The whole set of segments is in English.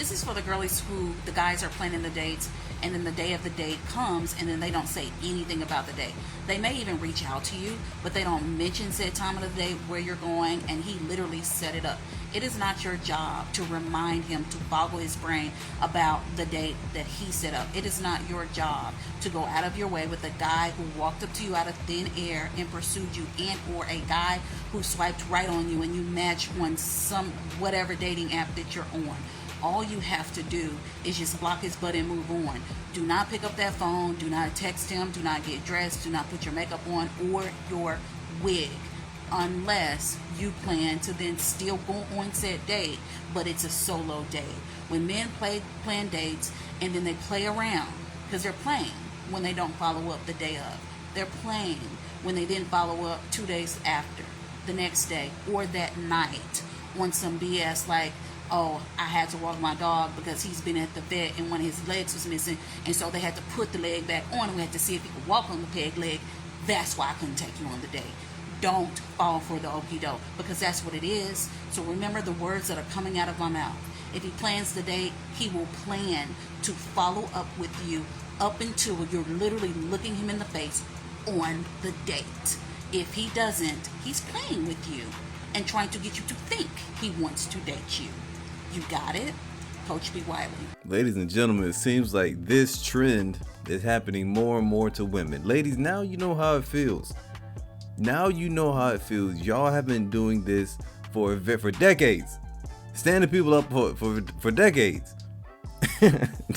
This is for the girlies who the guys are planning the dates, and then the day of the date comes and then they don't say anything about the date. They may even reach out to you, but they don't mention said time of the day, where you're going, and he literally set it up. It is not your job to remind him, to boggle his brain about the date that he set up. It is not your job to go out of your way with a guy who walked up to you out of thin air and pursued you, and or a guy who swiped right on you and you match on some whatever dating app that you're on. All you have to do is just block his butt and move on. Do not pick up that phone. Do not text him. Do not get dressed. Do not put your makeup on or your wig, unless you plan to then still go on said date, but it's a solo date. When men plan dates and then they play around, because they're playing when they don't follow up the day of. They're playing when they didn't follow up 2 days after, the next day, or that night on some BS like, oh, I had to walk my dog because he's been at the vet and one of his legs was missing, and so they had to put the leg back on and we had to see if he could walk on the peg leg. That's why I couldn't take you on the date. Don't fall for the okie doke, because that's what it is. So remember the words that are coming out of my mouth. If he plans the date, he will plan to follow up with you up until you're literally looking him in the face on the date. If he doesn't, he's playing with you and trying to get you to think he wants to date you. You got it? Coach B. Wiley. Ladies and gentlemen, it seems like this trend is happening more and more to women. Ladies, now you know how it feels. Now you know how it feels. Y'all have been doing this for decades. Standing people up for decades.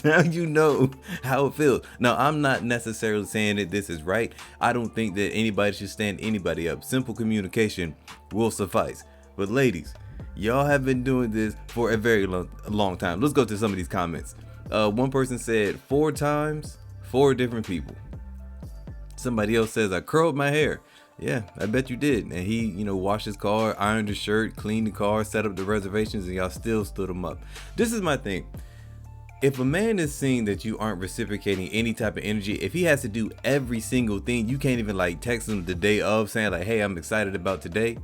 Now you know how it feels. Now, I'm not necessarily saying that this is right. I don't think that anybody should stand anybody up. Simple communication will suffice. But ladies, y'all have been doing this for a very long time. Let's go to some of these comments. One person said 4 times, 4 different people. Somebody else says, I curled my hair. Yeah, I bet you did. And he, washed his car, ironed his shirt, cleaned the car, set up the reservations, and y'all still stood him up. This is my thing. If a man is seeing that you aren't reciprocating any type of energy, if he has to do every single thing, you can't even text him the day of saying hey, I'm excited about today.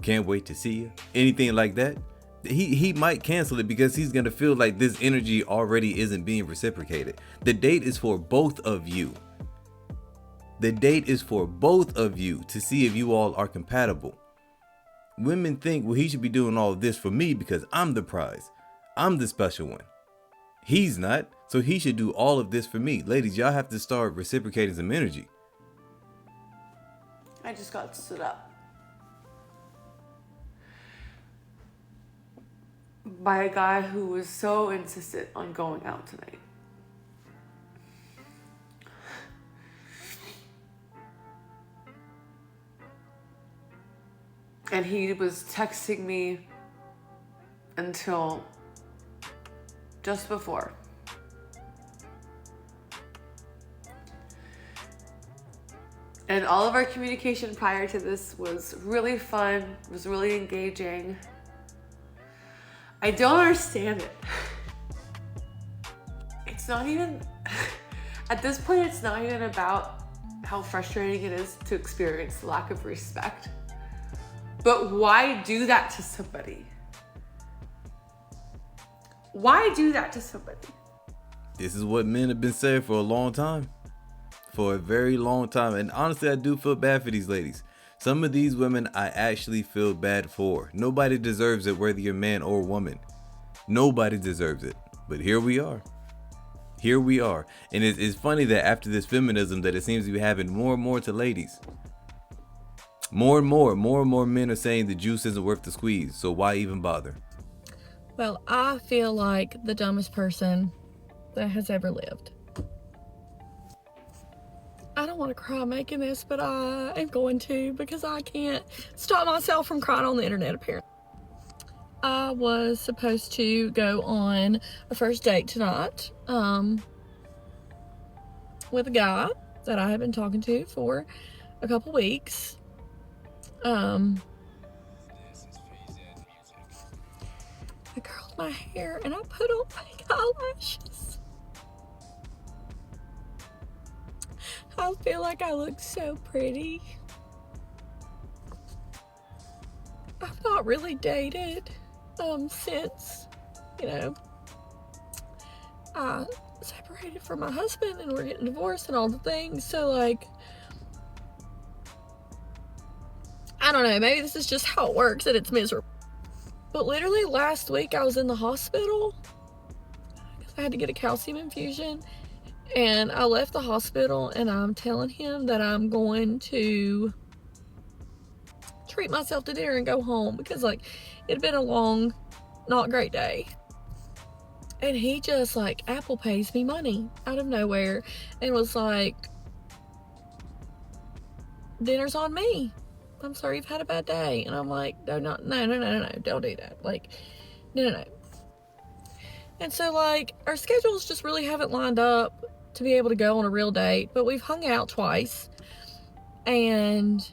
Can't wait to see you. Anything like that. He might cancel it because he's going to feel like this energy already isn't being reciprocated. The date is for both of you. The date is for both of you to see if you all are compatible. Women think, well, he should be doing all of this for me because I'm the prize. I'm the special one. He's not, so he should do all of this for me. Ladies, y'all have to start reciprocating some energy. I just got stood up by a guy who was so insistent on going out tonight. And he was texting me until just before. And all of our communication prior to this was really fun, was really engaging. I don't understand it. It's not even, at this point, it's not even about how frustrating it is to experience the lack of respect. But why do that to somebody? Why do that to somebody? This is what men have been saying for a long time. For a very long time. And honestly, I do feel bad for these ladies. Some of these women I actually feel bad for. Nobody deserves it, whether you're man or woman. Nobody deserves it. But here we are. Here we are. And it's funny that after this feminism that it seems to be happening more and more to ladies. More and more men are saying the juice isn't worth the squeeze. So why even bother? Well, I feel like the dumbest person that has ever lived. I don't want to cry making this, but I am going to because I can't stop myself from crying on the internet, apparently. I was supposed to go on a first date tonight with a guy that I have been talking to for a couple weeks. I curled my hair and I put on fake eyelashes. I feel like I look so pretty. I've not really dated since, I separated from my husband and we're getting divorced and all the things. So, like, I don't know, maybe this is just how it works and it's miserable. But literally last week I was in the hospital because I had to get a calcium infusion. And I left the hospital and I'm telling him that I'm going to treat myself to dinner and go home because, like, it had been a long, not great day. And he just, like, Apple pays me money out of nowhere and was like, dinner's on me. I'm sorry you've had a bad day. And I'm like, no, don't do that. Like, no. And so, like, our schedules just really haven't lined up to be able to go on a real date. But we've hung out twice. And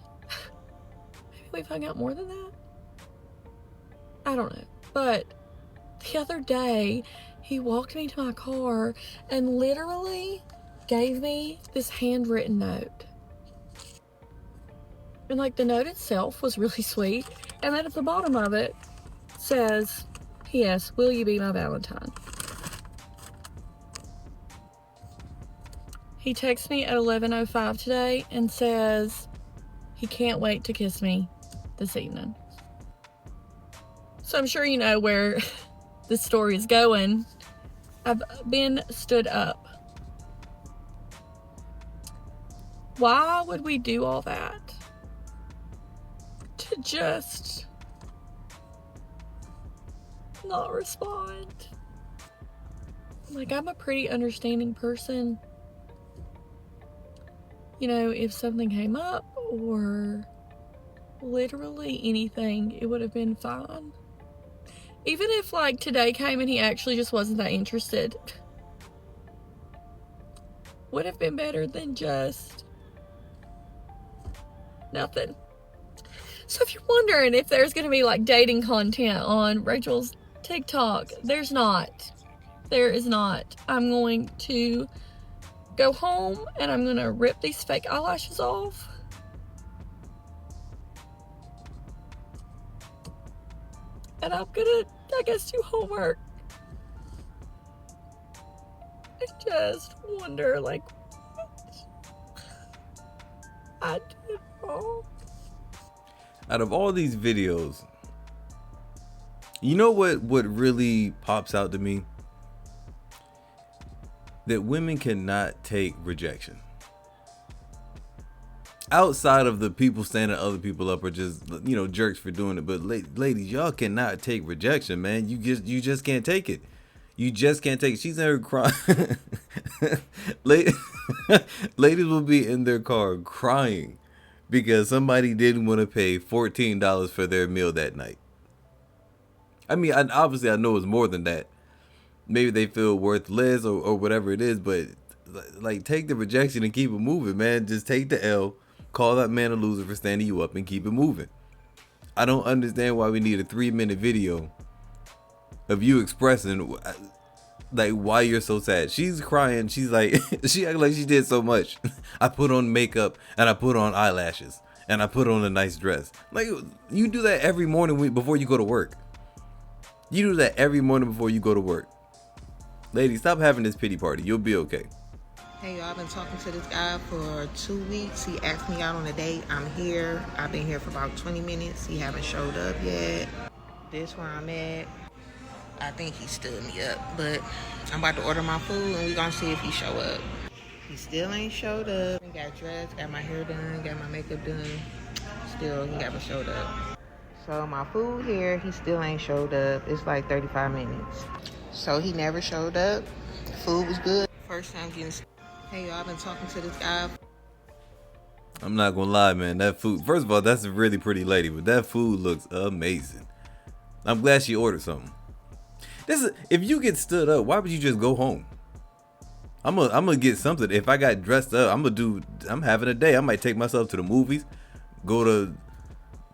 maybe we've hung out more than that. I don't know. But the other day, he walked me to my car and literally gave me this handwritten note. And, like, the note itself was really sweet. And then at the bottom of it says, P.S. Will you be my Valentine? He texts me at 11:05 today and says he can't wait to kiss me this evening. So I'm sure you know where this story is going. I've been stood up. Why would we do all that? To just not respond. Like, I'm a pretty understanding person. You know, if something came up or literally anything, it would have been fine. Even if, like, today came and he actually just wasn't that interested, would have been better than just nothing. So if you're wondering if there's going to be, like, dating content on Rachel's TikTok, there's not. There is not. I'm going to go home and I'm going to rip these fake eyelashes off. And I'm gonna, I guess, do homework. I just wonder, like, what I did wrong. Out of all these videos, you know what really pops out to me? That women cannot take rejection. Outside of the people standing other people up or just, you know, jerks for doing it. But ladies, y'all cannot take rejection, man. You just can't take it. You just can't take it. She's in her crying. Ladies will be in their car crying because somebody didn't want to pay $14 for their meal that night. I mean, obviously I know it's more than that. Maybe they feel worthless or whatever it is, but, like, take the rejection and keep it moving, man. Just take the L. Call that man a loser for standing you up and keep it moving. I don't understand why we need a 3-minute video of you expressing, like, why you're so sad. She's crying. She's like, she acts like she did so much. I put on makeup and I put on eyelashes and I put on a nice dress. Like, you do that every morning before you go to work. You do that every morning before you go to work. Ladies, stop having this pity party. You'll be okay. Hey, y'all, I've been talking to this guy for 2 weeks. He asked me out on a date. I'm here. I've been here for about 20 minutes. He haven't showed up yet. This where I'm at. I think he stood me up, but I'm about to order my food and we're gonna see if he show up. He still ain't showed up. I got dressed, got my hair done, got my makeup done. Still, he haven't showed up. So my food here, he still ain't showed up. It's like 35 minutes. So he never showed up. Food was good. First time getting... Hey, y'all, I've been talking to this guy. I'm not gonna lie, man. That food, first of all, that's a really pretty lady, but that food looks amazing. I'm glad she ordered something. If you get stood up, why would you just go home? I'm gonna get something. If I got dressed up, I'm having a day. I might take myself to the movies, go to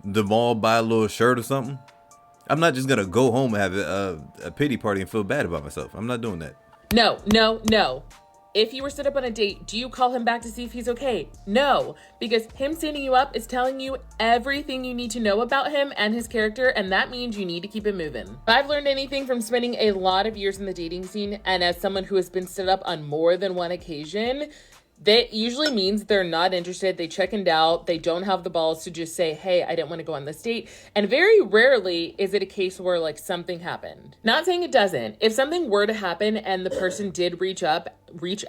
the mall, buy a little shirt or something. I'm not just gonna go home and have a pity party and feel bad about myself. I'm not doing that. No. if you were set up on a date, do you call him back to see if he's okay? No, because him standing you up is telling you everything you need to know about him and his character, and that means you need to keep it moving. If I've learned anything from spending a lot of years in the dating scene, and as someone who has been set up on more than one occasion, that usually means they're not interested, they chickened out, they don't have the balls to just say, hey, I didn't want to go on this date. And very rarely is it a case where like something happened. Not saying it doesn't. If something were to happen and the person did reach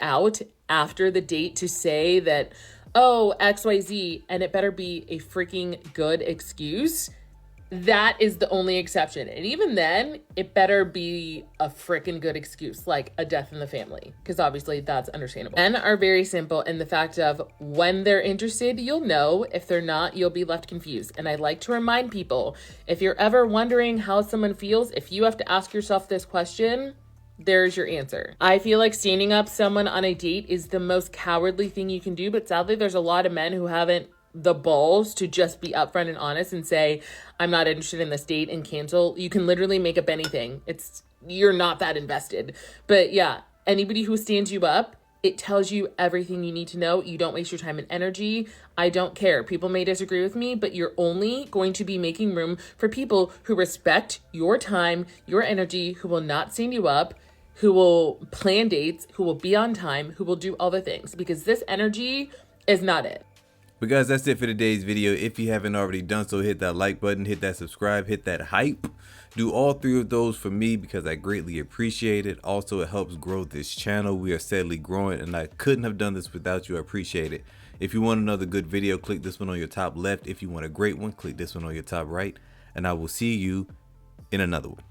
out after the date to say that, oh, XYZ, and it better be a freaking good excuse, that is the only exception. And even then, it better be a freaking good excuse, like a death in the family, because obviously that's understandable. Men are very simple in the fact of when they're interested, you'll know. If they're not, you'll be left confused. And I like to remind people, if you're ever wondering how someone feels, if you have to ask yourself this question, there's your answer. I feel like standing up someone on a date is the most cowardly thing you can do, but sadly, there's a lot of men who haven't the balls to just be upfront and honest and say, I'm not interested in this date, and cancel. You can literally make up anything. You're not that invested. But yeah, anybody who stands you up, it tells you everything you need to know. You don't waste your time and energy. I don't care. People may disagree with me, but you're only going to be making room for people who respect your time, your energy, who will not stand you up, who will plan dates, who will be on time, who will do all the things, because this energy is not it. But guys, that's it for today's video. If you haven't already done so, hit that like button, hit that subscribe, hit that hype. Do all three of those for me because I greatly appreciate it. Also, it helps grow this channel. We are steadily growing, and I couldn't have done this without you. I appreciate it. If you want another good video, click this one on your top left. If you want a great one, click this one on your top right. And I will see you in another one.